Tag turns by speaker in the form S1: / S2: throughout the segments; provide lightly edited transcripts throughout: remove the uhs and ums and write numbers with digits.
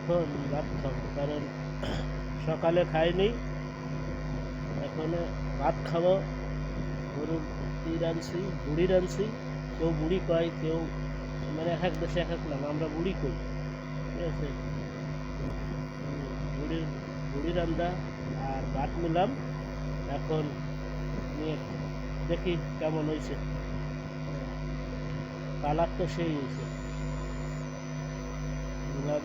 S1: এখন ভাত খাবো, কারণ সকালে খাইনি, এখন ভাত খাবো। গরুর রাঁধছি, বুড়ি রাঁধছি। কেউ বুড়ি কয়, কেউ মানে এক এক দেশে এক এক নাম, আমরা বুড়ি কই, ঠিক আছে। বুড়ির বুড়ি রান্না আর ভাত নিলাম, এখন নিয়ে দেখি কেমন হয়েছে। কালার তো সেই হয়েছে, নিলাম।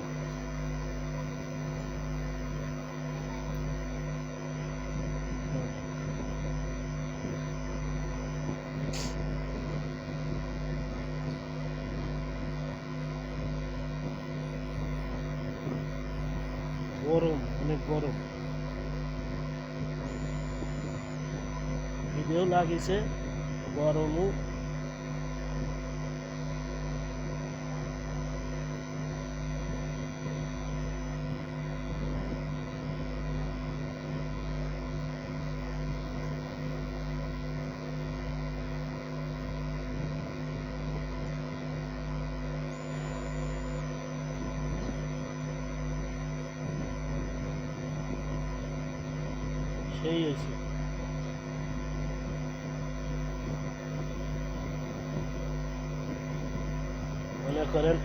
S1: গরম, অনেক গরম। ভিডিও লাগিয়েছে, গরমও। সেই হয়েছে। মনে করেন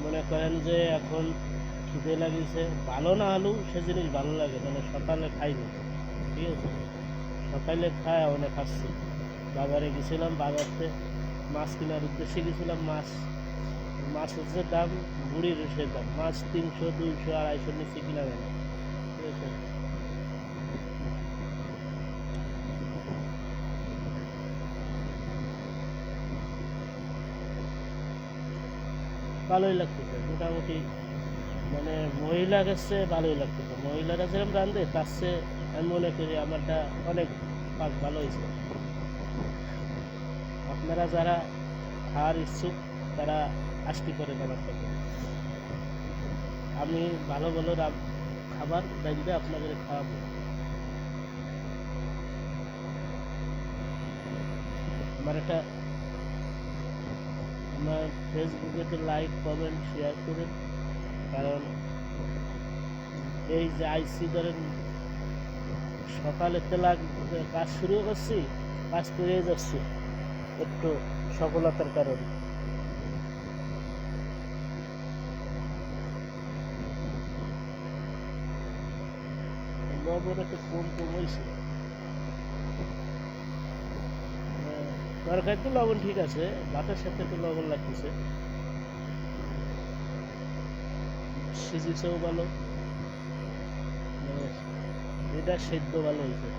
S1: মনে করেন যে এখন খিদে লাগিয়েছে, ভালো না হলেও সে জিনিস ভালো লাগে, মানে সকালে খাইনি, ঠিক আছে। সকালে খায় অনেক খাচ্ছি। বাজারে গেছিলাম, বাজারতে মাছ কেনার উদ্দেশ্যে গেছিলাম। মাছ হচ্ছে দাম, বুড়ির সে দাম, মাছ 300, 200, 250 নিচে কিনা যায় না, ঠিক আছে। ভালোই লাগতেছে মোটামুটি, মানে মহিলা কাছে ভালোই লাগতেছে। মহিলারা যেরকম রান্ধে তার চেয়ে আমি মনে করি আমারটা অনেক পাক ভালো হয়েছে। আপনারা যারা খাওয়ার ইচ্ছুক তারা আসতে করেন আমার সাথে। আমি ভালো ভালো খাবার রাঁধলে আপনাদের খাওয়াবো। আমার একটা আমার ফেসবুকে লাইক, কমেন্ট, শেয়ার করেন, কারণ এই যে আইসি ধরেন সকালে কাজ শুরু করছি, কাজ করে যাচ্ছি একটু সফলতার কারণে। লবণ একটু কম কম হয়েছে, তরকারি তো লবণ ঠিক আছে, ভাতের সাথে একটু লবণ লাগতেছে। সিজিছেও ভালো, এটা সেদ্ধ ভালো হয়েছে।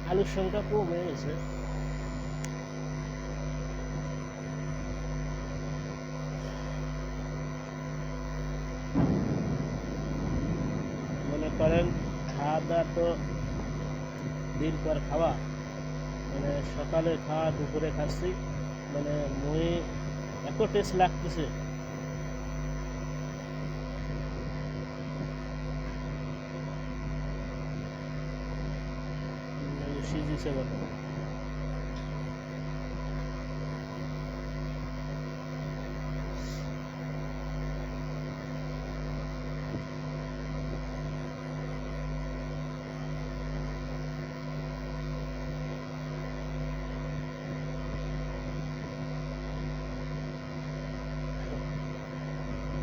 S1: আলুর সংখ্যা কম হয়ে গেছে। মনে করেন খাওয়া দাওয়া তো দিন পর খাওয়া, মানে সকালে খাওয়া, দুপুরে খাচ্ছি, মানে মই এত টেস্ট লাগতেছে। সিজিছে বলে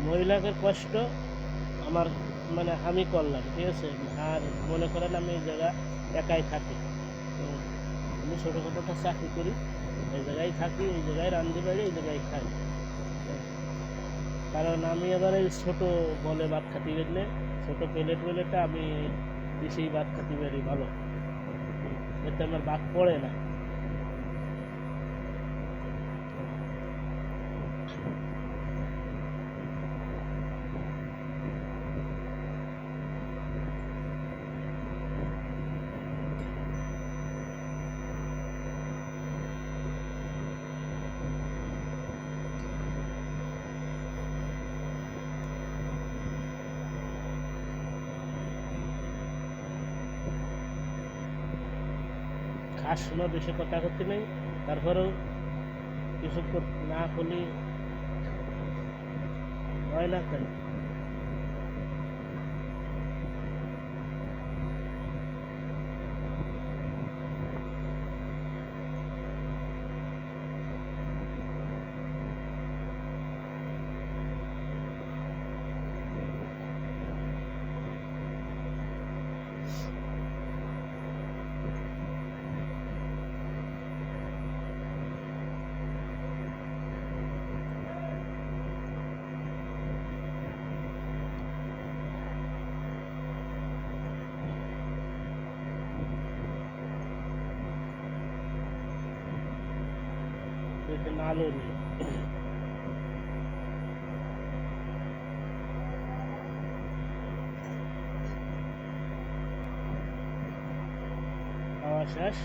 S1: মহিলাদের কষ্ট আমার, মানে আমি করলাম, ঠিক আছে। আর মনে করেন আমি এই জায়গা একাই থাকি, তো আমি ছোটোখাটো একটা চাকরি করি, এই জায়গায় থাকি, এই জায়গায় রান্ধতে পারি, এই জায়গায় খাই। কারণ আমি এবার এই ছোটো বলে ভাত খাতে গেলে, ছোটো প্লেটে আমি বেশি ভাত খাতে পারি ভালো, এতে আমার ভাত পড়ে না। খাস শোনা বেশি কথা করতে নেই, তারপরেও কিছু না করলে হয় না কেন? দেখেন আলো নিয়ে খাওয়া শেষ।